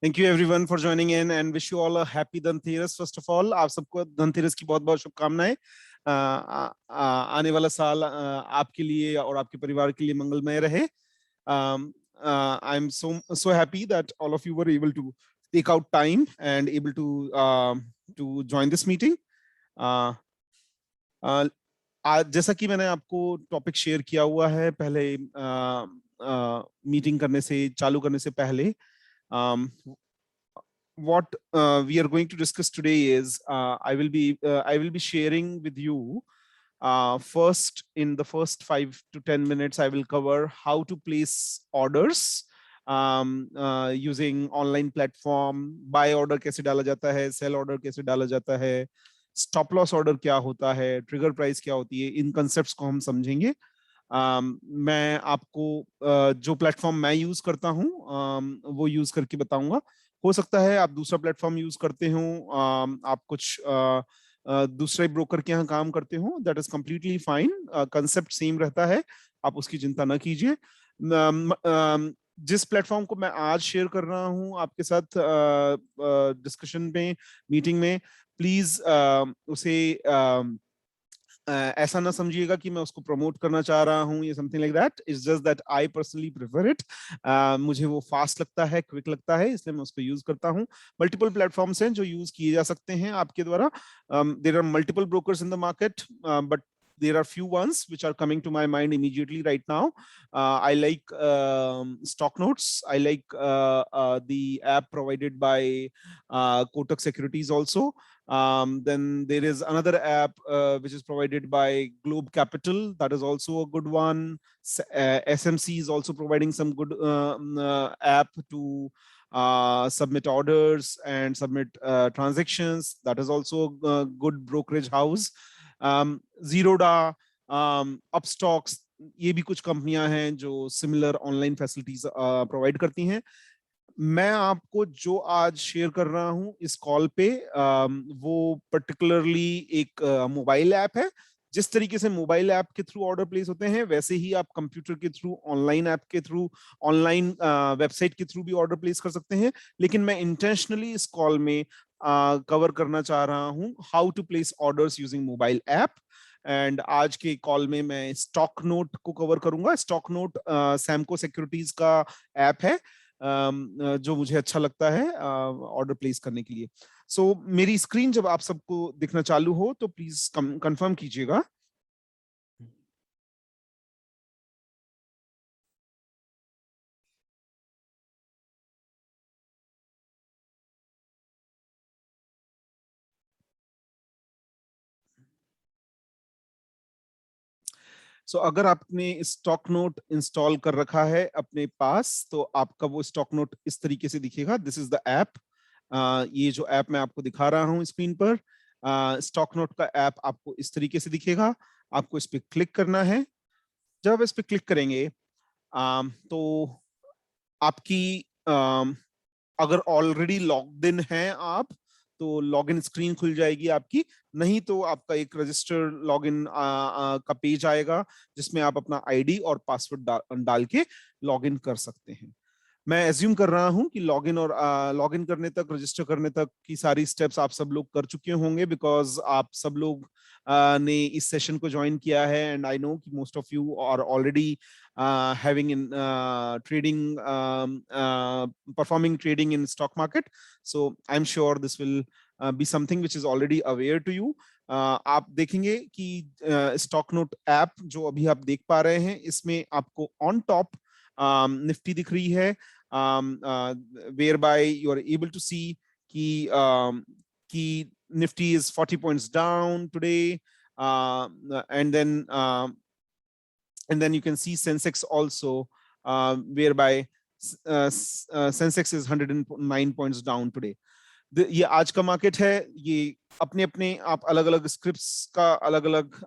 Thank you everyone for joining in and wish you all a happy Dhanteras. First of all, आप सबको धनतेरस की बहुत बहुत शुभकामनाएं. आने वाला साल आपके लिए और आपके परिवार के लिए मंगलमय रहे. I'm so happy that all of you were able to take out time and able to join this meeting. जैसा कि मैंने आपको टॉपिक शेयर किया हुआ है पहले मीटिंग करने से चालू करने से पहले, what we are going to discuss today is I will be sharing with you first. In the first 5 to 10 minutes I will cover how to place orders using online platform. Buy order कैसे डाला जाता है, sell order कैसे डाला जाता है, stop loss order क्या होता है, trigger price क्या होती है, इन concepts को हम समझेंगे. मैं आपको जो प्लेटफॉर्म मैं यूज करता हूं वो यूज करके बताऊंगा. हो सकता है आप दूसरा प्लेटफॉर्म यूज करते हो, आप कुछ दूसरे ब्रोकर के यहाँ काम करते हो, that is completely fine. Concept same रहता है, आप उसकी चिंता ना कीजिए. जिस प्लेटफॉर्म को मैं आज शेयर कर रहा हूं आपके साथ डिस्कशन में, मीटिंग में, प्लीज उसे ऐसा ना समझिएगा कि मैं उसको प्रमोट करना चाह रहा हूं या something like that. It's just that I personally prefer it. मुझे वो फास्ट लगता है, क्विक लगता है, इसलिए मैं उसको यूज करता हूं. मल्टीपल प्लेटफॉर्म्स हैं जो यूज किए जा सकते हैं आपके द्वारा. There are multiple brokers in the market, but there are few ones which are coming to my mind immediately right now. I like Stock Notes. I like the app provided by Kotak Securities also. Then there is another app which is provided by Globe Capital. That is also a good one. SMC is also providing some good app to submit orders and submit transactions. That is also a good brokerage house. Zerodha, Upstocks, ये भी कुछ कंपनियां हैं जो similar online facilities provide करती हैं. मैं आपको जो आज शेयर कर रहा हूं इस कॉल पे वो पर्टिकुलरली एक मोबाइल ऐप है. जिस तरीके से मोबाइल ऐप के थ्रू ऑर्डर प्लेस होते हैं वैसे ही आप कंप्यूटर के थ्रू, ऑनलाइन ऐप के थ्रू, ऑनलाइन वेबसाइट के थ्रू भी ऑर्डर प्लेस कर सकते हैं. लेकिन मैं इंटेंशनली इस कॉल में कवर करना चाह रहा हूं how to place orders using mobile app. And आज के कॉल में मैं स्टॉक नोट को कवर करूंगा. स्टॉक नोट सैमको सिक्योरिटीज का ऐप है जो मुझे अच्छा लगता है ऑर्डर प्लेस करने के लिए. सो मेरी स्क्रीन जब आप सबको दिखना चालू हो तो प्लीज कंफर्म कीजिएगा. सो अगर आपने स्टॉक नोट इंस्टॉल कर रखा है अपने पास तो आपका वो स्टॉक नोट इस तरीके से दिखेगा. This is the app. ये जो ऐप मैं आपको दिखा रहा हूं स्क्रीन पर, स्टॉक नोट का ऐप आपको इस तरीके से दिखेगा. आपको इस पर क्लिक करना है. जब आप इस पर क्लिक करेंगे तो आपकी अगर ऑलरेडी लॉग्ड इन है आप तो लॉगिन स्क्रीन खुल जाएगी आपकी. नहीं तो आपका एक रजिस्टर लॉगिन का पेज आएगा जिसमें आप अपना आईडी और पासवर्ड डाल के लॉगिन कर सकते हैं. मैं एज्यूम कर रहा हूं कि लॉगिन करने तक, रजिस्टर करने तक की सारी स्टेप्स आप सब लोग कर चुके होंगे बिकॉज आप सब लोग ने इस सेशन को ज्वाइन किया है. एंड आई नो कि most of you are already having in trading, performing trading in stock market. So I'm sure this will be something which is already aware to you. आप देखेंगे कि stock note app जो अभी आप देख पा रहे हैं इसमें आपको ऑन टॉप निफ्टी दिख रही है, whereby you are able to see कि Nifty is 40 points down today, and then you can see Sensex also, whereby Sensex is 109 points down today. ये आज का मार्केट है. ये अपने अपने आप अलग अलग स्क्रिप्ट्स का अलग अलग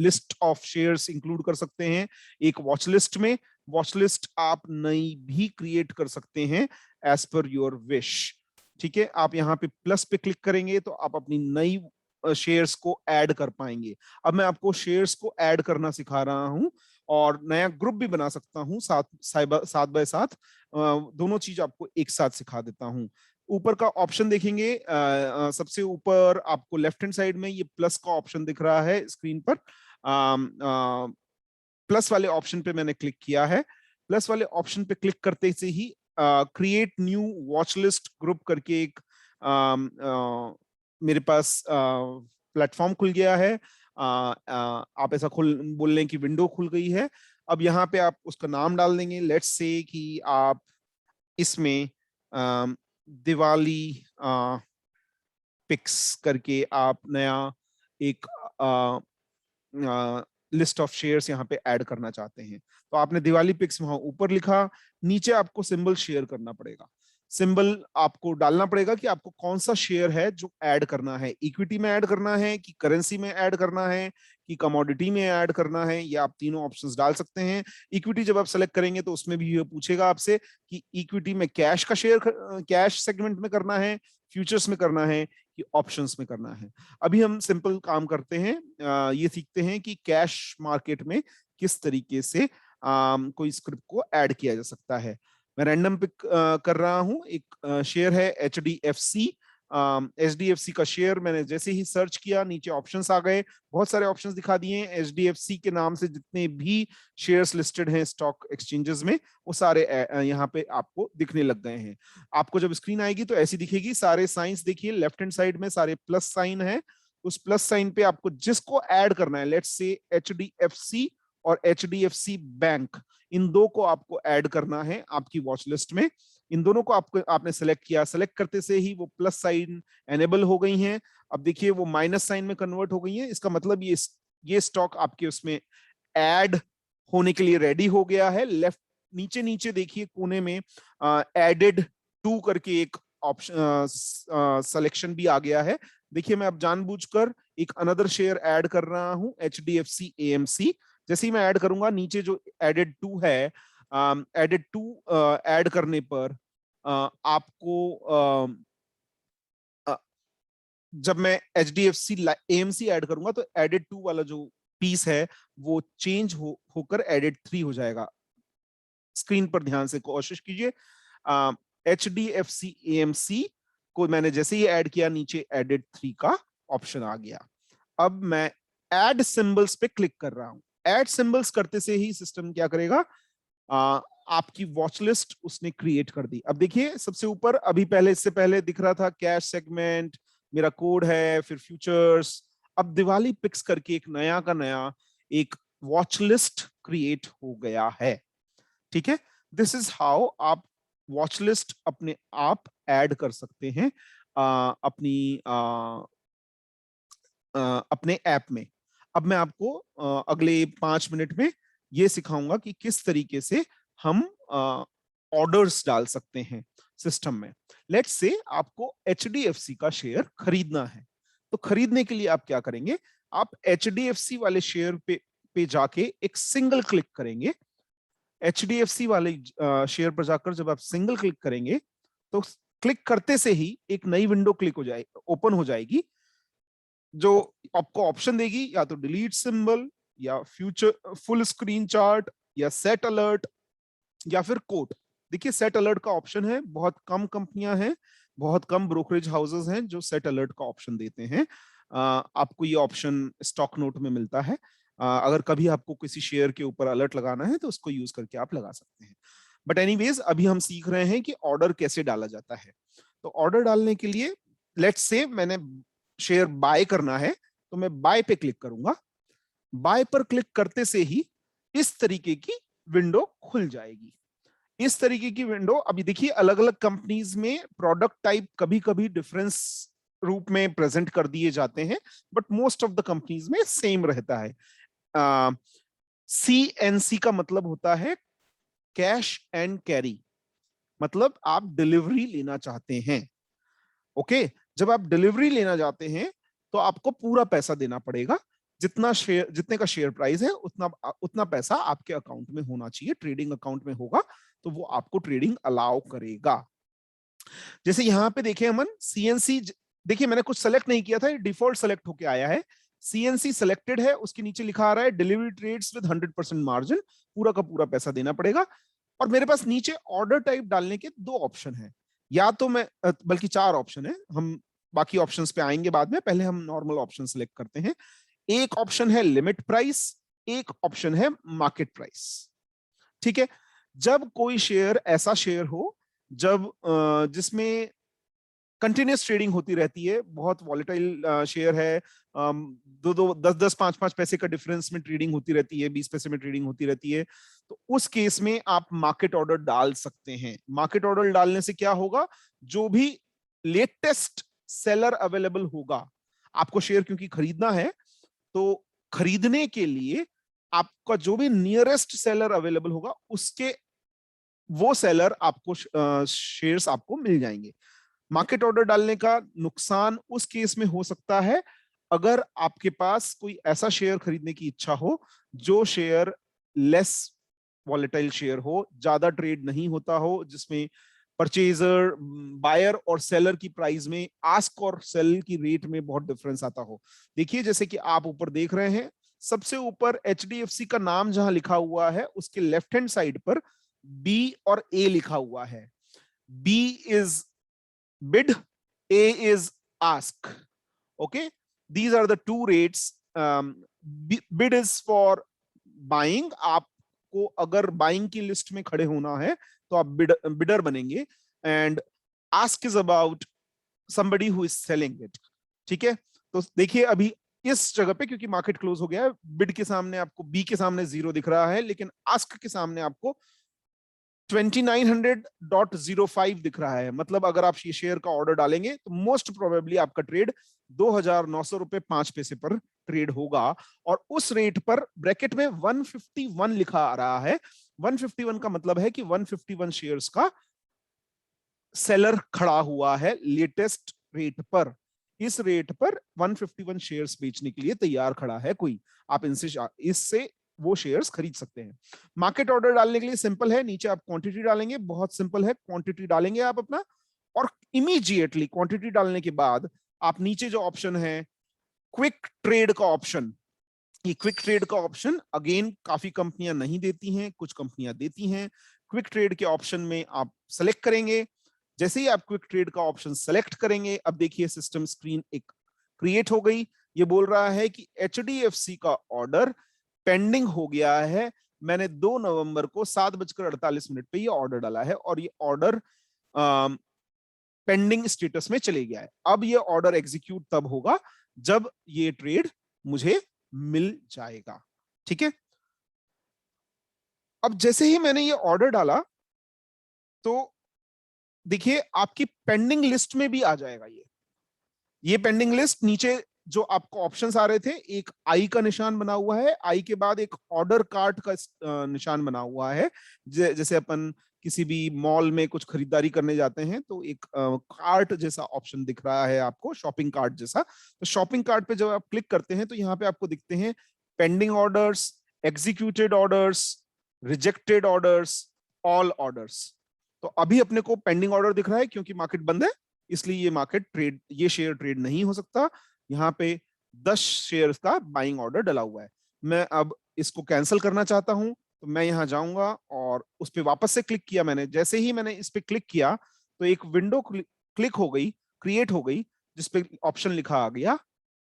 लिस्ट ऑफ शेयर्स इंक्लूड कर सकते हैं एक वॉच लिस्ट में. वॉच लिस्ट आप नई भी क्रिएट कर सकते हैं एज पर योर विश. ठीक है, आप यहाँ पे प्लस पे क्लिक करेंगे तो आप अपनी नई शेयर्स को ऐड कर पाएंगे. अब मैं आपको शेयर्स को ऐड करना सिखा रहा हूं. और नया ग्रुप भी बना सकता हूँ, सात बाय सात। दोनों चीज आपको एक साथ सिखा देता हूँ। ऊपर का ऑप्शन देखेंगे, सबसे ऊपर आपको लेफ्ट हैंड साइड में ये प्लस का ऑप्शन दिख रहा है स्क्रीन पर। प्लस वाले ऑप्शन पे मैंने क्लिक किया है। प्लस वाले ऑप्शन पे क्लिक करते से ही create new watch list group करके एक मेरे पास प्लेटफॉर्म खुल गया है। आप ऐसा बोल लें कि विंडो खुल गई है। अब यहाँ पे आप उसका नाम डाल देंगे। लेट्स से कि आप इसमें दिवाली पिक्स करके आप नया एक लिस्ट ऑफ शेयर्स यहाँ पे ऐड करना चाहते हैं। तो आपने दिवाली पिक्स वहां ऊपर लिखा, नीचे आपको सिंबल शेयर करना पड़ेगा। सिंबल आपको डालना पड़ेगा कि आपको कौन सा शेयर है जो ऐड करना है, इक्विटी में ऐड करना है कि करेंसी में ऐड करना है कि कमोडिटी में ऐड करना है। ये आप तीनों ऑप्शंस डाल सकते हैं। इक्विटी जब आप सेलेक्ट करेंगे तो उसमें भी ये पूछेगा आपसे कि इक्विटी में कैश का शेयर, कैश सेगमेंट में करना है, फ्यूचर्स में करना है कि ऑप्शंस में करना है। अभी हम सिंपल काम करते हैं, ये सीखते हैं कि कैश मार्केट में किस तरीके से कोई स्क्रिप्ट को ऐड किया जा सकता है। मैं रैंडम पिक कर रहा हूं। एक शेयर है HDFC। HDFC का शेयर मैंने जैसे ही सर्च किया, नीचे ऑप्शंस आ गए, बहुत सारे ऑप्शंस दिखा दिए। HDFC के नाम से जितने भी शेयर्स लिस्टेड हैं स्टॉक एक्सचेंजेस में, वो सारे यहाँ पे आपको दिखने लग गए हैं। आपको जब स्क्रीन आएगी तो ऐसी दिखेगी। सारे साइंस देखिए, लेफ्ट हैंड साइड में सारे प्लस साइन है। उस प्लस साइन पे आपको जिसको ऐड करना है, लेट्स से HDFC और HDFC बैंक, इन दो को आपको ऐड करना है आपकी वॉच लिस्ट में। इन दोनों को आपने सेलेक्ट किया। सेलेक्ट करते से ही वो प्लस साइन एनेबल हो गई हैं। अब देखिए वो माइनस साइन में कन्वर्ट हो गई हैं। इसका मतलब ये स्टॉक आपके उसमें ऐड होने के लिए रेडी हो गया है। लेफ्ट नीचे नीचे देखिए कोने में एडेड टू करके एक ऑप्शन सिलेक्शन भी आ गया है। देखिए मैं अब जानबूझकर एक अनदर शेयर ऐड कर रहा हूं, HDFC AMC। जैसे ही मैं ऐड करूंगा, नीचे जो एडेड टू है, एडेड टू ऐड करने पर आपको जब मैं HDFC AMC ऐड करूंगा तो एडेड टू वाला जो पीस है वो चेंज होकर एडेड 3 हो जाएगा। स्क्रीन पर ध्यान से कोशिश कीजिए। HDFC AMC को मैंने जैसे ही ऐड किया, नीचे एडेड 3 का ऑप्शन आ गया। अब मैं ऐड सिंबल्स पे क्लिक कर रहा हूं। ऐड सिंबल्स करते से ही सिस्टम क्या करेगा, आपकी वॉच लिस्ट उसने क्रिएट कर दी। अब देखिए सबसे ऊपर, अभी पहले इससे पहले दिख रहा था कैश सेगमेंट, मेरा कोड है, फिर फ्यूचर्स। अब दिवाली पिक्स करके एक नया का नया एक वॉच लिस्ट क्रिएट हो गया है। ठीक है, दिस इज हाउ आप वॉच लिस्ट अपने आप ऐड कर सकते हैं अपने ऐप में। अब मैं आपको अगले 5 मिनट में ये सिखाऊंगा कि किस तरीके से हम ऑर्डर्स डाल सकते हैं सिस्टम में। लेट्स से आपको HDFC का शेयर खरीदना है, तो खरीदने के लिए आप क्या करेंगे, आप HDFC वाले शेयर पे जाके एक सिंगल क्लिक करेंगे। HDFC वाले शेयर पर जाकर जब आप सिंगल क्लिक करेंगे तो क्लिक करते से ही एक नई विंडो ओपन हो जाएगी, जो आपको ऑप्शन देगी या तो डिलीट सिंबल या फ्यूचर फुल स्क्रीन चार्ट या सेट अलर्ट या फिर कोट। देखिए सेट अलर्ट का ऑप्शन है, बहुत कम कंपनियां हैं, बहुत कम ब्रोकरेज हाउसेस हैं जो सेट अलर्ट का ऑप्शन देते हैं। आपको ये ऑप्शन स्टॉक नोट में मिलता है। अगर कभी आपको किसी शेयर के ऊपर अलर्ट लगाना है तो उसको यूज करके आप लगा सकते हैं। बट एनीवेज अभी हम सीख रहे हैं कि ऑर्डर कैसे डाला जाता है। तो ऑर्डर डालने के लिए लेट्स से मैंने शेयर बाय करना है, तो मैं बाय पे क्लिक करूंगा। बाय पर क्लिक करते से ही इस तरीके की विंडो खुल जाएगी। इस तरीके की विंडो, अभी देखिए अलग अलग कंपनीज में प्रोडक्ट टाइप कभी कभी डिफरेंस रूप में प्रेजेंट कर दिए जाते हैं, but most of the companies में सेम रहता है। CNC का मतलब होता है कैश एंड कैरी, मतलब आप डिलीवरी लेना चाहते हैं। ओके, जब आप डिलीवरी लेना चाहते हैं तो आपको पूरा पैसा देना पड़ेगा। जितने का शेयर प्राइस है उतना पैसा आपके अकाउंट में होना चाहिए। ट्रेडिंग अकाउंट में होगा तो वो आपको ट्रेडिंग अलाउ करेगा। जैसे यहां पे देखें अमन, CNC, देखिए मैंने कुछ सेलेक्ट नहीं किया था, डिफॉल्ट सेलेक्ट होके आया है। CNC सेलेक्टेड है, उसके नीचे लिखा आ रहा है डिलीवरी ट्रेड्स विद 100% मार्जिन, पूरा का पूरा पैसा देना पड़ेगा। और मेरे पास नीचे ऑर्डर टाइप डालने के 2 ऑप्शन है, या तो मैं बल्कि 4 ऑप्शन है, हम बाकी ऑप्शंस पे आएंगे बाद में, पहले हम नॉर्मल ऑप्शन सेलेक्ट करते हैं। एक ऑप्शन है लिमिट प्राइस, एक ऑप्शन है मार्केट प्राइस। ठीक है, जब कोई शेयर ऐसा शेयर हो जब जिसमें कंटिन्यूस ट्रेडिंग होती रहती है, बहुत वॉलेटाइल शेयर है, दो दो 10 10 5 5 पैसे का डिफरेंस में ट्रेडिंग होती रहती है, 20 पैसे में ट्रेडिंग होती रहती है, तो उस केस में आप मार्केट ऑर्डर डाल सकते हैं। मार्केट ऑर्डर डालने से क्या होगा, जो भी लेटेस्ट सेलर अवेलेबल होगा, आपको शेयर क्योंकि खरीदना है, तो खरीदने के लिए आपका जो भी नियरेस्ट सेलर अवेलेबल होगा, उसके वो सेलर आपको शेयर्स आपको मिल जाएंगे। मार्केट ऑर्डर डालने का नुकसान उस केस में हो सकता है अगर आपके पास कोई ऐसा शेयर खरीदने की इच्छा हो जो शेयर लेस वॉलेटाइल शेयर हो, ज्यादा ट्रेड नहीं होता हो, जिसमें परचेजर बायर और सेलर की प्राइस में, आस्क और सेल की रेट में बहुत डिफरेंस आता हो। देखिए जैसे कि आप ऊपर देख रहे हैं, सबसे ऊपर HDFC का नाम जहां लिखा हुआ है, उसके लेफ्ट हैंड साइड पर B और A लिखा हुआ है। B is bid, A is ask. Okay, these are the two rates. Bid is for buying, आपको अगर बाइंग की लिस्ट में खड़े होना है तो आप बिडर बनेंगे, and ask is about somebody who is selling it. ठीक है, तो देखिए अभी इस जगह पे क्योंकि मार्केट क्लोज हो गया है, बिड के सामने आपको, बी के सामने 0 दिख रहा है, लेकिन आस्क के सामने आपको 2900.05 दिख रहा है। मतलब अगर आप ये शेयर का ऑर्डर डालेंगे तो मोस्ट प्रोबेबली आपका ट्रेड 2900 रुपए 5 पैसे पर ट्रेड होगा, और उस रेट पर ब्रैकेट में 151 लिखा आ रहा है। 151 का मतलब है कि 151 शेयर्स का सेलर खड़ा हुआ है लेटेस्ट रेट पर। इस रेट पर 151 शेयर्स बेचने के लिए तैयार खड़ा है कोई, आप इससे वो शेयर्स खरीद सकते हैं। मार्केट ऑर्डर डालने के लिए सिंपल है, नीचे आप क्वांटिटी डालेंगे, बहुत सिंपल है, क्वांटिटी डालेंगे आप अपना, और इमीडिएटली क्वांटिटी डालने के बाद आप नीचे जो ऑप्शन है क्विक ट्रेड का ऑप्शन, ये क्विक ट्रेड का ऑप्शन अगेन काफी कंपनियां नहीं देती हैं, कुछ कंपनियां देती हैं। क्विक ट्रेड के ऑप्शन में आप सेलेक्ट करेंगे। जैसे ही आप क्विक ट्रेड का ऑप्शन सेलेक्ट करेंगे, अब देखिए सिस्टम स्क्रीन एक क्रिएट हो गई। ये बोल रहा है कि HDFC का ऑर्डर पेंडिंग हो गया है। मैंने 2 नवंबर को 7:48 पे ये ऑर्डर डाला है, और ये ऑर्डर पेंडिंग स्टेटस में चले गया है। अब ये ऑर्डर एग्जीक्यूट तब होगा जब ये ट्रेड मुझे मिल जाएगा। ठीक है, अब जैसे ही मैंने ये ऑर्डर डाला तो देखिए आपकी पेंडिंग लिस्ट में भी आ जाएगा ये पेंडिंग लिस्ट। नीचे जो आपको ऑप्शंस आ रहे थे, एक आई का निशान बना हुआ है, आई के बाद एक ऑर्डर कार्ट का निशान बना हुआ है। जैसे अपन किसी भी मॉल में कुछ खरीदारी करने जाते हैं तो एक कार्ट जैसा ऑप्शन दिख रहा है आपको, शॉपिंग कार्ट जैसा। तो शॉपिंग कार्ट पे जब आप क्लिक करते हैं तो यहाँ पे आपको दिखते हैं pending orders, executed orders, rejected orders, all orders. तो अभी अपने को पेंडिंग ऑर्डर दिख रहा है क्योंकि मार्केट बंद है, इसलिए ये शेयर ट्रेड नहीं हो सकता। यहाँ पे 10 शेयर्स का बाइंग ऑर्डर डला हुआ है। मैं अब इसको कैंसिल करना चाहता हूं, तो मैं यहां जाऊंगा और उस पर वापस से क्लिक किया मैंने। जैसे ही मैंने इस पे क्लिक किया तो एक विंडो क्लिक हो गई, क्रिएट हो गई, जिसपे ऑप्शन लिखा आ गया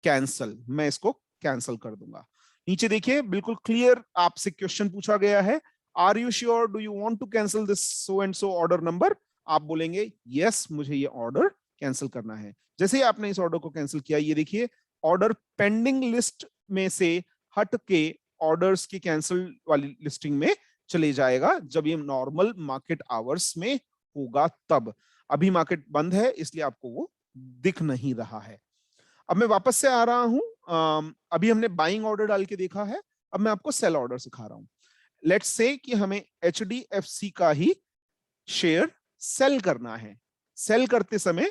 कैंसिल। मैं इसको कैंसिल कर दूंगा। नीचे देखिए बिल्कुल क्लियर आपसे क्वेश्चन पूछा गया है, are you sure, do you want to cancel this so and so order number. आप बोलेंगे यस, मुझे ये ऑर्डर कैंसिल करना है। जैसे ही आपने इस ऑर्डर को कैंसिल किया, ये देखिए ऑर्डर पेंडिंग लिस्ट में से हट के ऑर्डर्स की कैंसिल वाली लिस्टिंग में चले जाएगा जब ये नॉर्मल मार्केट आवर्स में होगा तब। अभी मार्केट बंद है इसलिए आपको वो दिख नहीं रहा है। अब मैं वापस से आ रहा हूं। अभी हमने बाइंग ऑर्डर डाल के देखा है, अब मैं आपको सेल ऑर्डर सिखा रहा हूं। लेट्स से कि हमें HDFC का ही शेयर सेल करना है। सेल करते समय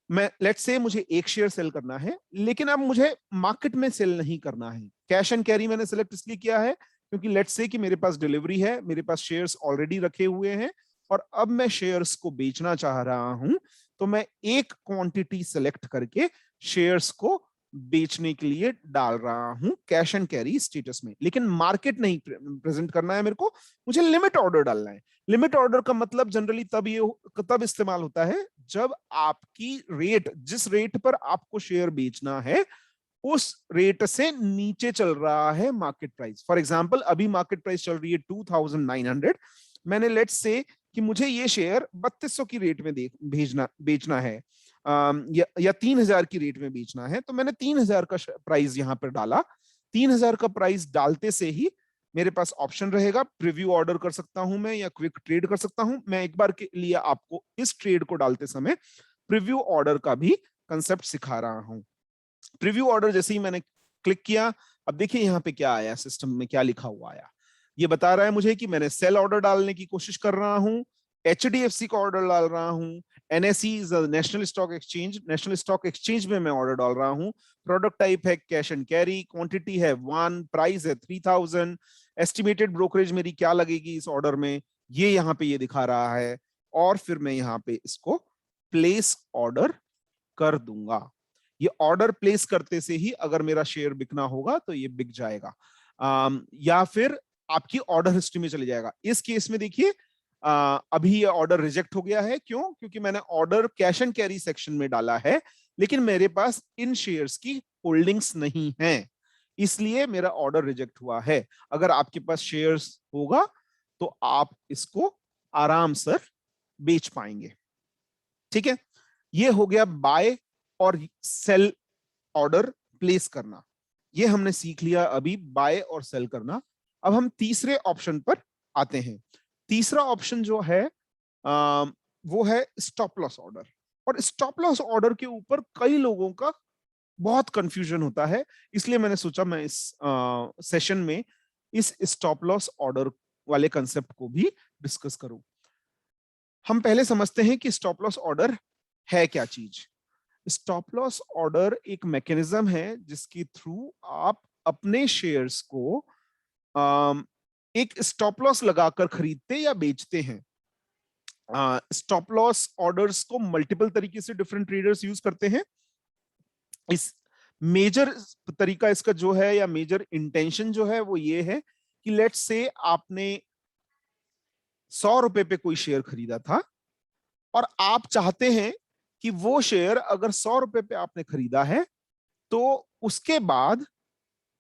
मैं लेट्स से मुझे एक शेयर सेल करना है, लेकिन अब मुझे मार्केट में सेल नहीं करना है। कैश एंड कैरी मैंने सेलेक्ट इसलिए किया है क्योंकि लेट्स से कि मेरे पास डिलीवरी है, मेरे पास शेयर्स ऑलरेडी रखे हुए हैं और अब मैं शेयर्स को बेचना चाह रहा हूं, तो मैं एक क्वांटिटी सेलेक्ट करके शेयर्स को बेचने के लिए डाल रहा हूं कैश एंड कैरी स्टेटस में, लेकिन मार्केट नहीं प्रेजेंट करना है मेरे को, मुझे लिमिट ऑर्डर डालना है। लिमिट ऑर्डर का मतलब जनरली तब इस्तेमाल होता है जब आपकी रेट, जिस रेट पर आपको शेयर बेचना है उस रेट से नीचे चल रहा है मार्केट प्राइस। फॉर एग्जांपल अभी मार्केट प्राइस चल रही है 2900, मैंने लेट्स से कि मुझे ये शेयर 3200 की रेट में बेचना है, या 3000 की रेट में बेचना है, तो मैंने 3000 का प्राइस यहां पर डाला। 3000 का प्राइस डालते से ही मेरे पास ऑप्शन रहेगा, प्रीव्यू ऑर्डर कर सकता हूं मैं या क्विक ट्रेड कर सकता हूं। मैं एक बार के लिए आपको इस ट्रेड को डालते समय प्रीव्यू ऑर्डर का भी कंसेप्ट सिखा रहा हूं। प्रीव्यू ऑर्डर जैसे ही मैंने क्लिक किया, अब देखिए यहाँ पे क्या आया, सिस्टम में क्या लिखा हुआ आया। ये बता रहा है मुझे कि मैंने सेल ऑर्डर डालने की कोशिश कर रहा हूं, HDFC का ऑर्डर डाल रहा हूं, NSE national stock exchange, national stock exchange में मैं ऑर्डर डाल रहा हूं, प्रोडक्ट टाइप है कैश एंड कैरी, क्वांटिटी है 1, प्राइस है 3000, एस्टिमेटेड ब्रोकरेज मेरी क्या लगेगी इस ऑर्डर में, ये यहाँ पे ये दिखा रहा है। और फिर मैं यहाँ पे इसको प्लेस ऑर्डर कर दूंगा। ये ऑर्डर प्लेस करते से ही अगर मेरा शेयर बिकना होगा तो ये बिक जाएगा, या फिर आपकी ऑर्डर हिस्ट्री में चले जाएगा। इस केस में देखिए अभी ये ऑर्डर रिजेक्ट हो गया है, क्यों? क्योंकि मैंने order cash and carry section में डाला है, लेकिन मेरे पास इन शेयर्स की होल्डिंग्स नहीं है, इसलिए मेरा ऑर्डर रिजेक्ट हुआ है। अगर आपके पास शेयर्स होगा तो आप इसको आराम से बेच पाएंगे। ठीक है, ये हो गया बाय और सेल ऑर्डर प्लेस करना, ये हमने सीख लिया अभी, बाय और सेल करना। अब हम तीसरे ऑप्शन पर आते हैं। तीसरा ऑप्शन जो है वो है स्टॉप लॉस ऑर्डर। और स्टॉप लॉस ऑर्डर के ऊपर कई लोगों का बहुत कंफ्यूजन होता है, इसलिए मैंने सोचा मैं इस सेशन में इस स्टॉप लॉस ऑर्डर वाले कंसेप्ट को भी डिस्कस करूं। हम पहले समझते हैं कि स्टॉप लॉस ऑर्डर है क्या चीज। स्टॉप लॉस ऑर्डर एक मैकेनिज्म है जिसके थ्रू आप अपने शेयर्स को एक स्टॉप लॉस लगाकर खरीदते या बेचते हैं। स्टॉप लॉस ऑर्डर्स को मल्टीपल तरीके से डिफरेंट ट्रेडर्स यूज करते हैं। इस मेजर तरीका इसका जो है या मेजर इंटेंशन जो है वो ये है कि लेट्स से आपने 100 रुपए पे कोई शेयर खरीदा था और आप चाहते हैं कि वो शेयर अगर 100 रुपए पे आपने खरीदा है तो उसके बाद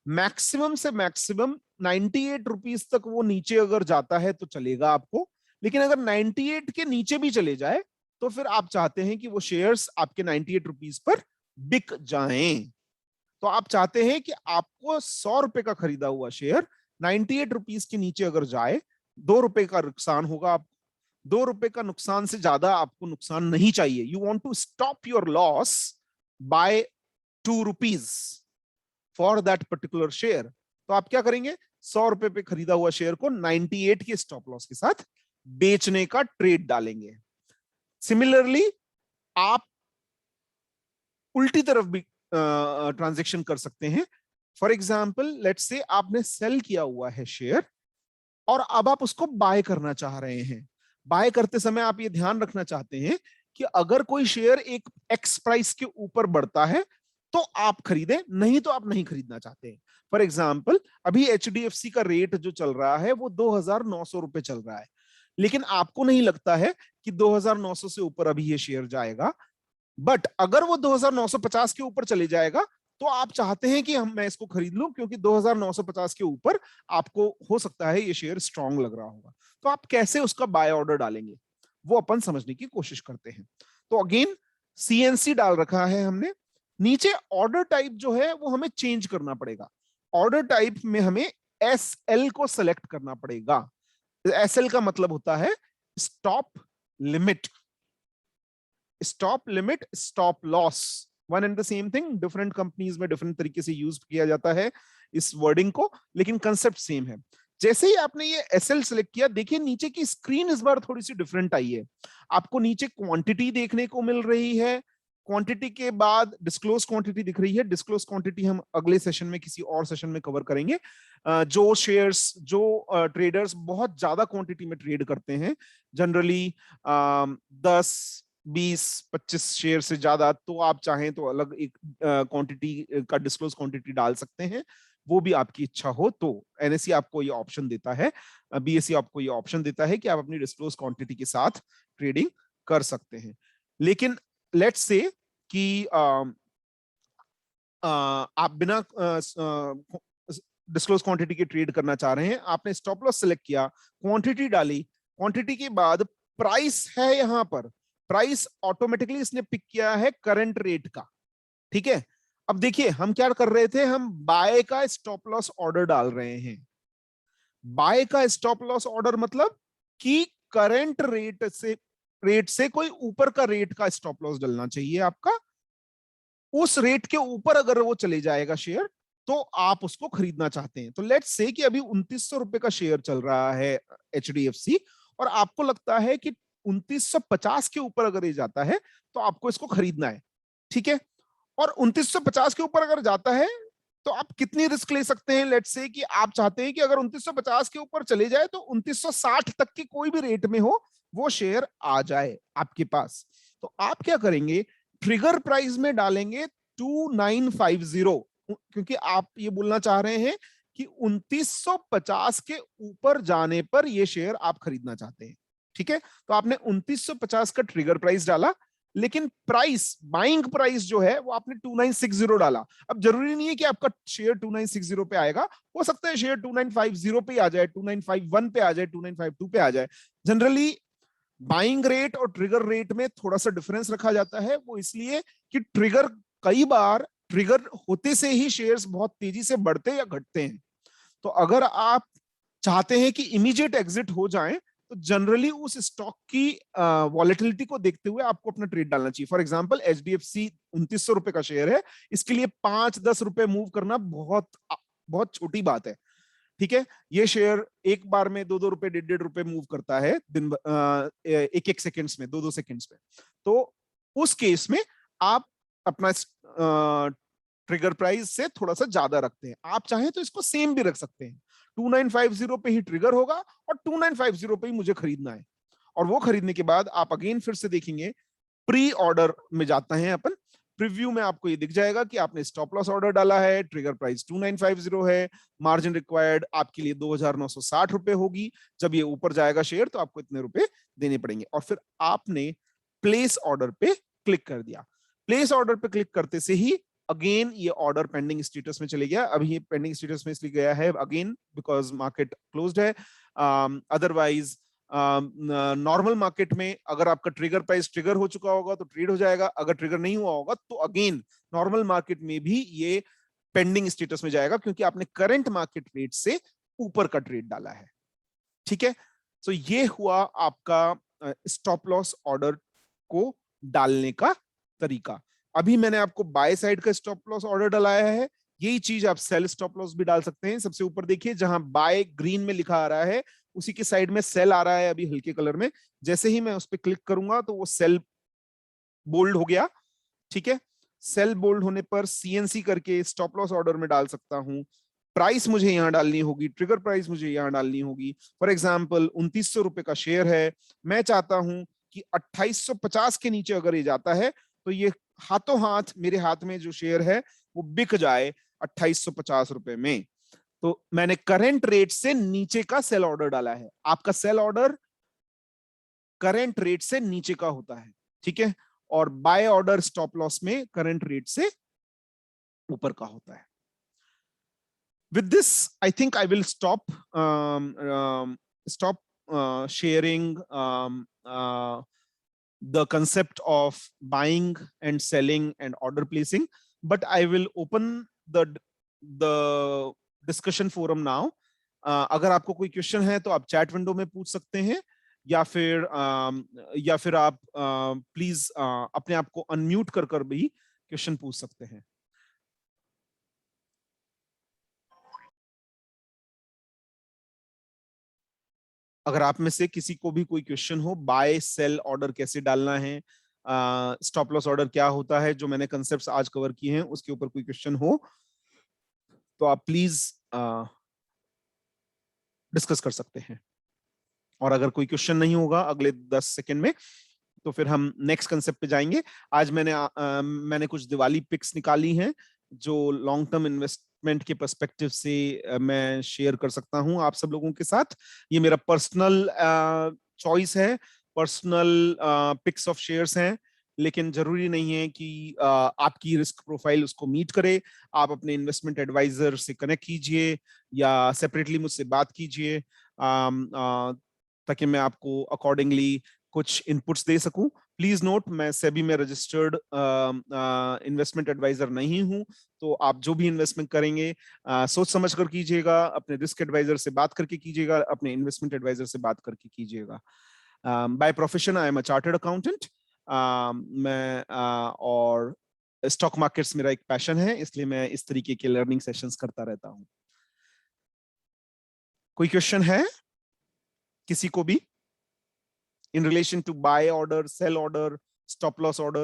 मैक्सिमम से मैक्सिमम 98 रुपीस तक वो नीचे अगर जाता है तो चलेगा आपको, लेकिन अगर 98 के नीचे भी चले जाए तो फिर आप चाहते हैं कि वो शेयर्स आपके 98 रुपीस पर बिक जाएं। तो आप चाहते हैं कि आपको 100 रुपए का खरीदा हुआ शेयर 98 रुपीस के नीचे अगर जाए, 2 रुपए का नुकसान होगा। आप 2 रुपए का नुकसान से ज्यादा आपको नुकसान नहीं चाहिए। You want to stop your loss by 2 rupees for that particular share. तो आप क्या करेंगे, 100 रुपए पे खरीदा हुआ शेयर को 98 के स्टॉप लॉस के साथ बेचने का ट्रेड डालेंगे। सिमिलरली आप उल्टी तरफ भी ट्रांजैक्शन कर सकते हैं। फॉर एग्जाम्पल लेट्स से आपने सेल किया हुआ है शेयर और अब आप उसको बाय करना चाह रहे हैं। बाय करते समय आप ये ध्यान रखना चाहते हैं कि अगर कोई शेयर एक एक्स प्राइस के ऊपर बढ़ता है तो आप खरीदें, नहीं तो आप नहीं खरीदना चाहते हैं। फॉर एग्जाम्पल अभी HDFC का रेट जो चल रहा है वो 2900 रुपए चल रहा है, लेकिन आपको नहीं लगता है कि 2900 से ऊपर अभी ये शेयर जाएगा। बट अगर वो 2950 के ऊपर चले जाएगा तो आप चाहते हैं कि मैं इसको खरीद लूं, क्योंकि 2950 के ऊपर आपको हो सकता है ये शेयर स्ट्रांग लग रहा होगा। तो आप कैसे उसका बाय ऑर्डर डालेंगे वो अपन समझने की कोशिश करते हैं। तो अगेन CNC डाल रखा है हमने। नीचे ऑर्डर टाइप जो है वो हमें चेंज करना पड़ेगा। ऑर्डर टाइप में हमें SL को सेलेक्ट करना पड़ेगा। SL का मतलब होता है stop limit. Stop limit, stop loss, one and the same thing. Different companies में डिफरेंट तरीके से यूज किया जाता है इस वर्डिंग को, लेकिन कंसेप्ट सेम है। जैसे ही आपने ये SL सेलेक्ट किया, देखिए नीचे की स्क्रीन इस बार थोड़ी सी डिफरेंट आई है। आपको नीचे क्वांटिटी देखने को मिल रही है, क्वांटिटी के बाद डिस्क्लोज क्वांटिटी दिख रही है। डिस्क्लोज क्वांटिटी हम अगले सेशन में किसी और सेशन में कवर करेंगे। जो शेयर्स, जो ट्रेडर्स बहुत ज्यादा क्वांटिटी में ट्रेड करते हैं, जनरली 10, 20-25 शेयर से ज्यादा, तो आप चाहें तो अलग एक क्वांटिटी का डिस्क्लोज क्वांटिटी डाल सकते हैं, वो भी आपकी इच्छा हो तो। एनएससी आपको ये ऑप्शन देता है, बीएसई आपको ये ऑप्शन देता है कि आप अपनी डिस्क्लोज क्वांटिटी के साथ ट्रेडिंग कर सकते हैं। लेकिन लेट्स से कि आप बिना डिस्क्लोज क्वांटिटी के ट्रेड करना चाह रहे हैं, आपने स्टॉप लॉस सेलेक्ट किया, क्वांटिटी डाली, क्वांटिटी के बाद प्राइस है यहां पर, प्राइस ऑटोमेटिकली इसने पिक किया है करंट रेट का, ठीक है। अब देखिए हम क्या कर रहे थे, हम बाय का स्टॉप लॉस ऑर्डर डाल रहे हैं। बाय का स्टॉप लॉस ऑर्डर मतलब कि करंट रेट से कोई ऊपर का रेट का स्टॉप लॉस डलना चाहिए आपका, उस रेट के ऊपर अगर वो चले जाएगा शेयर तो आप उसको खरीदना चाहते हैं। तो लेट्स से कि अभी 2900 रुपए का शेयर चल रहा है एचडीएफसी, और आपको लगता है कि 2950 के ऊपर अगर ये जाता है तो आपको इसको खरीदना है, ठीक है। और 2950 के ऊपर अगर जाता है तो आप कितनी रिस्क ले सकते हैं, लेट्स से कि आप चाहते हैं कि अगर 2950 के ऊपर चले जाए तो 2960 तक के कोई भी रेट में हो वो शेयर आ जाए आपके पास, तो आप क्या करेंगे, ट्रिगर प्राइस में डालेंगे 2950, क्योंकि आप ये बोलना चाह रहे हैं कि 2950 के ऊपर जाने पर ये शेयर आप खरीदना चाहते हैं, ठीक है। तो आपने 2950 का ट्रिगर प्राइस डाला, लेकिन प्राइस, बाइंग प्राइस जो है वो आपने 2960 डाला। अब जरूरी नहीं है कि आपका शेयर 2960 पे आएगा, हो सकता है शेयर 2950 पे आ जाए, 2951 पे आ जाए, 2952 पे आ जाए। जनरली बाइंग रेट और ट्रिगर रेट में थोड़ा सा डिफरेंस रखा जाता है, वो इसलिए कि ट्रिगर, कई बार ट्रिगर होते से ही शेयर्स बहुत तेजी से बढ़ते या घटते हैं। तो अगर आप चाहते हैं कि इमीडिएट एग्जिट हो जाए तो जनरली उस स्टॉक की वॉलेटिलिटी को देखते हुए आपको अपना ट्रेड डालना चाहिए। फॉर एग्जांपल एचडीएफसी 2900 रुपए का शेयर है, इसके लिए 5-10 रुपए मूव करना बहुत बहुत छोटी बात है, ठीक है। ये शेयर एक बार में 2-2 रुपए, 1.5 रुपए मूव करता है दिन, एक एक सेकेंड्स में, 2-2 सेकेंड्स में। तो उस केस में आप अपना ट्रिगर प्राइस से थोड़ा सा ज्यादा रखते हैं। आप चाहें तो इसको सेम भी रख सकते हैं, 2950 पे ही ट्रिगर होगा और 2950 पे ही मुझे खरीदना है। और वो खरीदने के बाद आप अगेन फिर से देखेंगे, प्री ऑर्डर में जाते हैं अपन, प्रीव्यू में आपको ये दिख जाएगा कि आपने स्टॉप लॉस ऑर्डर डाला है, ट्रिगर प्राइस 2950 है, मार्जिन रिक्वायर्ड आपके लिए 2960 रुपए होगी। जब ये ऊपर जाएगा शेयर तो आपको इतने रुपए देने पड़ेंगे, और फिर आपने प्लेस ऑर्डर पे क्लिक कर दिया। प्लेस ऑर्डर पे क्लिक करते से ही अगेन ये ऑर्डर पेंडिंग स्टेटस में चले गया। अभी ये पेंडिंग स्टेटस में इसलिए गया है अगेन बिकॉज मार्केट क्लोज्ड है। अदरवाइज नॉर्मल मार्केट में अगर आपका ट्रिगर प्राइस ट्रिगर हो चुका होगा तो ट्रेड हो जाएगा, अगर ट्रिगर नहीं हुआ होगा तो अगेन नॉर्मल मार्केट में भी ये पेंडिंग स्टेटस में जाएगा, क्योंकि आपने करंट मार्केट रेट से ऊपर का ट्रेड डाला है, ठीक है। तो ये हुआ आपका स्टॉप लॉस ऑर्डर को डालने का तरीका। अभी मैंने आपको बाय साइड का स्टॉप लॉस ऑर्डर डालाया है, यही चीज आप सेल स्टॉप लॉस भी डाल सकते हैं। सबसे ऊपर देखिए जहां बाय ग्रीन में लिखा आ रहा है उसी के साइड में सेल आ रहा है अभी हल्के कलर में, जैसे ही मैं उस पर क्लिक करूंगा तो वो सेल बोल्ड हो गया, ठीक है। सेल बोल्ड होने पर सीएनसी करके स्टॉप लॉस ऑर्डर में डाल सकता हूं, प्राइस मुझे यहां डालनी होगी, ट्रिगर प्राइस मुझे यहां डालनी होगी। फॉर एग्जांपल 2900 रुपए का शेयर है, मैं चाहता हूं कि 2850 के नीचे अगर ये जाता है तो ये हाथों हाथ मेरे हाथ में जो शेयर है वो बिक जाए 2850 रुपए में। तो मैंने करंट रेट से नीचे का सेल ऑर्डर डाला है। आपका सेल ऑर्डर करंट रेट से नीचे का होता है, ठीक है, और बाय ऑर्डर स्टॉप लॉस में करंट रेट से ऊपर का होता है। With this, I think I will stop sharing the concept of buying and selling and order placing, but I will open the discussion forum now. अगर आपको कोई question है तो आप चैट विंडो में पूछ सकते हैं, या फिर आप प्लीज अपने आप को अनम्यूट कर कर भी क्वेश्चन पूछ सकते हैं। अगर आप में से किसी को भी कोई क्वेश्चन हो, बाय सेल ऑर्डर कैसे डालना है, स्टॉप लॉस ऑर्डर क्या होता है, जो मैंने कंसेप्ट्स आज कवर किए हैं उसके ऊपर कोई क्वेश्चन हो तो आप प्लीज डिस्कस कर सकते हैं। और अगर कोई क्वेश्चन नहीं होगा अगले 10 सेकंड में तो फिर हम नेक्स्ट कंसेप्ट पे जाएंगे। आज मैंने कुछ दिवाली पिक्स निकाली हैं जो लॉन्ग टर्म इन्वेस्टमेंट के पर्सपेक्टिव से मैं शेयर कर सकता हूं आप सब लोगों के साथ। ये मेरा पर्सनल चॉइस है, पर्सनल पिक्स ऑफ शेयर्स हैं, लेकिन जरूरी नहीं है कि आपकी रिस्क प्रोफाइल उसको मीट करे। आप अपने इन्वेस्टमेंट एडवाइजर से कनेक्ट कीजिए या सेपरेटली मुझसे बात कीजिए ताकि मैं आपको अकॉर्डिंगली कुछ इनपुट्स दे सकूं। प्लीज नोट, मैं सेबी में रजिस्टर्ड इन्वेस्टमेंट एडवाइजर नहीं हूं, तो आप जो भी इन्वेस्टमेंट करेंगे सोच समझ कर कीजिएगा, अपने रिस्क एडवाइजर से बात करके कीजिएगा, अपने इन्वेस्टमेंट एडवाइजर से बात करके कीजिएगा। By profession I am a chartered accountant. मैं और स्टॉक मार्केट्स मेरा एक पैशन है, इसलिए मैं इस तरीके के लर्निंग सेशंस करता रहता हूं। कोई क्वेश्चन है किसी को भी in relation to buy order, sell order, stop loss order?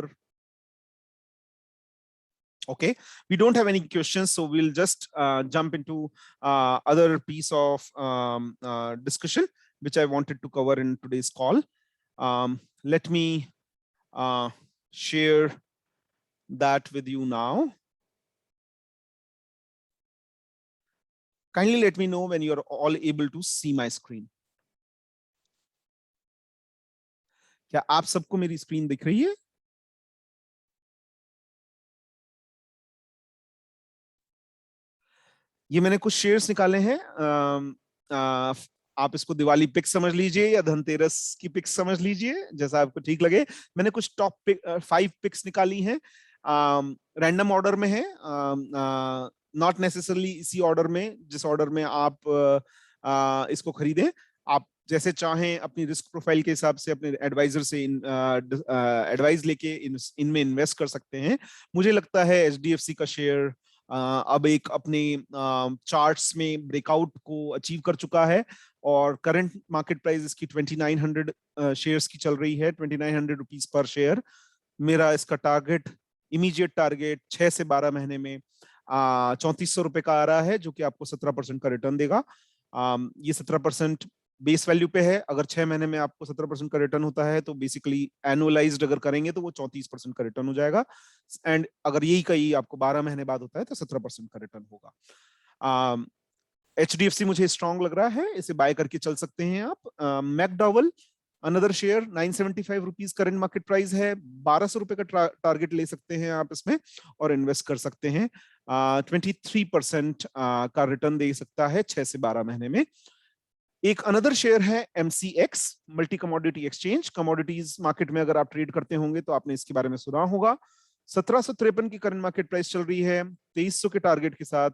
Okay, we don't have any questions, so we'll just jump into other piece of discussion which I wanted to cover in today's call. Let me share that with you now. Kindly let me know when you're all able to see my screen. क्या आप सबको मेरी screen दिख रही है? ये मैंने कुछ शेयर्स निकाले हैं। आप इसको दिवाली पिक समझ लीजिए या धनतेरस की पिक समझ लीजिए, जैसा आपको ठीक लगे। मैंने कुछ टॉप 5 पिक्स निकाली हैं, रैंडम ऑर्डर में है, नॉट नेसेसरली इसी ऑर्डर में जिस ऑर्डर में आप इसको खरीदें। आप जैसे चाहें अपनी रिस्क प्रोफाइल के हिसाब से अपने एडवाइजर से एडवाइस लेके इनमें इन्वेस्ट कर सकते हैं। मुझे लगता है एचडीएफसी का शेयर अब एक अपने चार्ट्स में ब्रेकआउट को अचीव कर चुका है और करंट मार्केट प्राइस इसकी 2900 शेयर्स की चल रही है, 2900 रुपीस पर शेयर। मेरा इसका टारगेट, इमीडिएट टारगेट 6 से 12 महीने में 3400 रुपए का आ रहा है, जो कि आपको 17% का रिटर्न देगा। ये 17% बेस वैल्यू पे है। अगर 6 महीने में आपको 17% का रिटर्न होता है तो बेसिकली एनुअलाइज्ड अगर करेंगे तो वो 34% का रिटर्न हो जाएगा। एंड अगर यही कहीं आपको 12 महीने बाद होता है तो 17% का रिटर्न होगा। एचडीएफसी मुझे स्ट्रांग लग रहा है, इसे बाय करके चल सकते हैं आप। McDowell another share, 975 rupees current market price है, 1200 रुपए का टारगेट ले सकते हैं आप इसमें और इन्वेस्ट कर सकते हैं। 23% का रिटर्न दे सकता है 6 से 12 महीने में। एक अनदर शेयर है MCX, multi commodity exchange. Commodities market में अगर आप ट्रेड करते होंगे तो आपने इसके बारे में सुना होगा। 1753 की करंट मार्केट प्राइस चल रही है, 2300 के टारगेट के साथ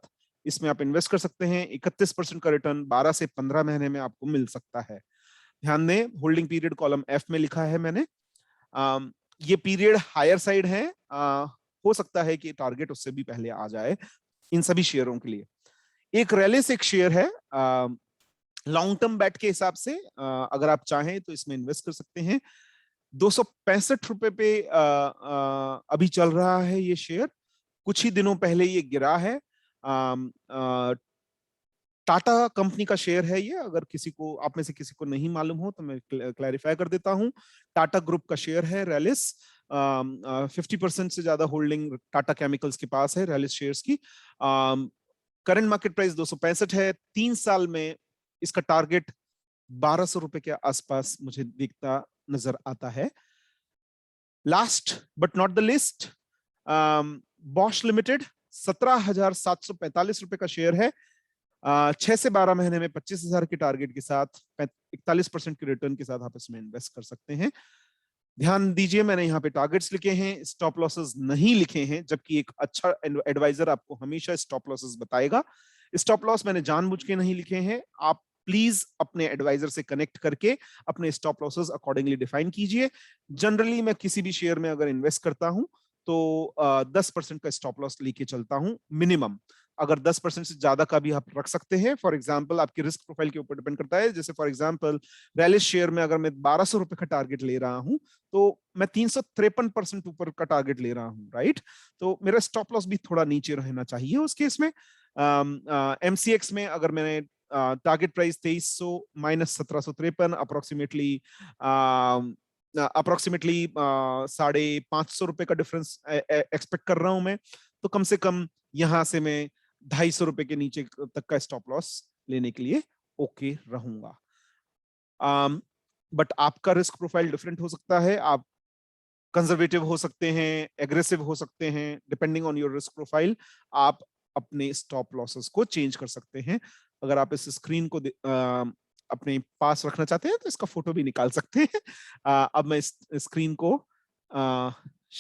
इसमें आप इन्वेस्ट कर सकते हैं। 31% का रिटर्न 12 से 15 महीने में आपको मिल सकता है। ध्यान दें, होल्डिंग पीरियड कॉलम एफ में लिखा है मैंने। ये पीरियड हायर साइड है, हो सकता है कि टारगेट उससे भी पहले आ जाए इन सभी शेयरों के लिए। एक रैलिस एक शेयर है, लॉन्ग टर्म बैट के हिसाब से अगर आप चाहें तो इसमें इन्वेस्ट कर सकते हैं। 265 रुपए पे अभी चल रहा है ये शेयर। कुछ ही दिनों पहले ये गिरा है। टाटा कंपनी का शेयर है ये, अगर किसी को, आप में से किसी को नहीं मालूम हो तो मैं क्लैरिफाई कर देता हूं। टाटा ग्रुप का शेयर है रैलिस। 50% से ज्यादा होल्डिंग टाटा केमिकल्स के पास है रैलिस शेयर्स की। करंट मार्केट प्राइस 265 है। 3 साल में इसका टारगेट 1200 रुपए के आसपास मुझे दिखता नजर आता है। Last but not the list, Bosch limited, 17,745 रुपए का शेयर है। 6 से 12 महीने में 25,000 के टारगेट के साथ 41% के रिटर्न के साथ आप इसमें इन्वेस्ट कर सकते हैं। ध्यान दीजिए, मैंने यहाँ पे टारगेट्स लिखे हैं, स्टॉप लॉसेस नहीं लिखे हैं, जबकि एक अच्छा एडवाइजर आपको हमेशा स्टॉप लॉसेस बताएगा। स्टॉप लॉस मैंने जानबूझ के नहीं लिखे हैं। आप प्लीज अपने एडवाइजर से कनेक्ट करके अपने स्टॉप लॉसेस अकॉर्डिंगली डिफाइन कीजिए। जनरली मैं किसी भी शेयर में अगर इन्वेस्ट करता हूं तो 10% का स्टॉप लॉस लेके चलता हूं मिनिमम। अगर 10% से ज्यादा का भी आप रख सकते हैं। फॉर एग्जांपल आपकी रिस्क प्रोफाइल के ऊपर डिपेंड करता है। जैसे फॉर एग्जांपल रैलिस शेयर में अगर मैं 1200 रुपए का टारगेट ले रहा हूं तो मैं 353% ऊपर का टारगेट ले रहा हूं, राइट? तो मेरा स्टॉप लॉस भी थोड़ा नीचे रहना चाहिए उस केस में। एमसीएक्स में अगर मैंने target price 2300 minus 1753 approximately approximately 550 का डिफरेंस एक्सपेक्ट कर रहा हूं मैं, तो कम से कम यहां से मैं 250 रुपए के नीचे तक का स्टॉप लॉस लेने के लिए ओके रहूंगा। बट आपका रिस्क प्रोफाइल डिफरेंट हो सकता है, आप कंजर्वेटिव हो सकते हैं, एग्रेसिव हो सकते हैं, depending on your risk profile आप अपने स्टॉप लॉसेस को चेंज कर सकते हैं। अगर आप इस स्क्रीन को अपने पास रखना चाहते हैं तो इसका फोटो भी निकाल सकते हैं। अब मैं इस स्क्रीन को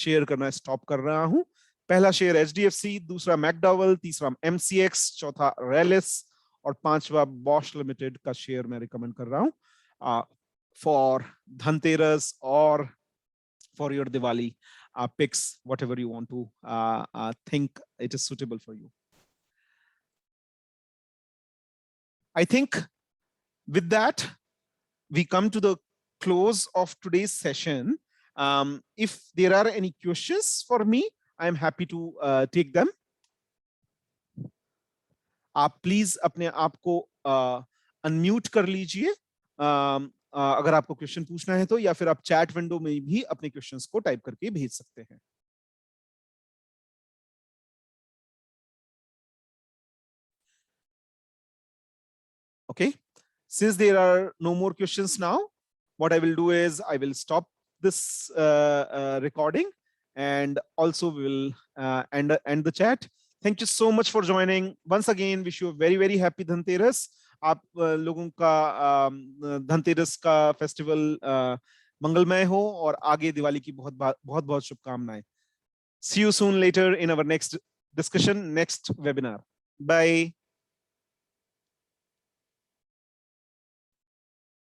शेयर करना स्टॉप कर रहा हूं। पहला शेयर एचडीएफसी, दूसरा मैकडॉवेल, तीसरा एमसीएक्स, चौथा रेलिस और पांचवा बॉश लिमिटेड का शेयर मैं रिकमेंड कर रहा हूं फॉर धनतेरस और for your Diwali picks, whatever you want to think it is suitable for you. I think with that, we come to the close of today's session. If there are any questions for me, I'm happy to take them. आप please अपने आप को unmute कर लीजिए अगर आपको question पूछना है तो, या फिर आप चैट विंडो में भी अपने क्वेश्चंस को टाइप करके भेज सकते हैं। Okay, since there are no more questions now, what I will do is I will stop this recording and also we will end the chat. Thank you so much for joining. Once again, wish you a very, very happy Dhanteras. आप लोगों का धनतेरस का festival मंगलमय हो और आगे दिवाली की बहुत बहुत शुभकामनाएं। See you soon later in our next discussion, next webinar. Bye.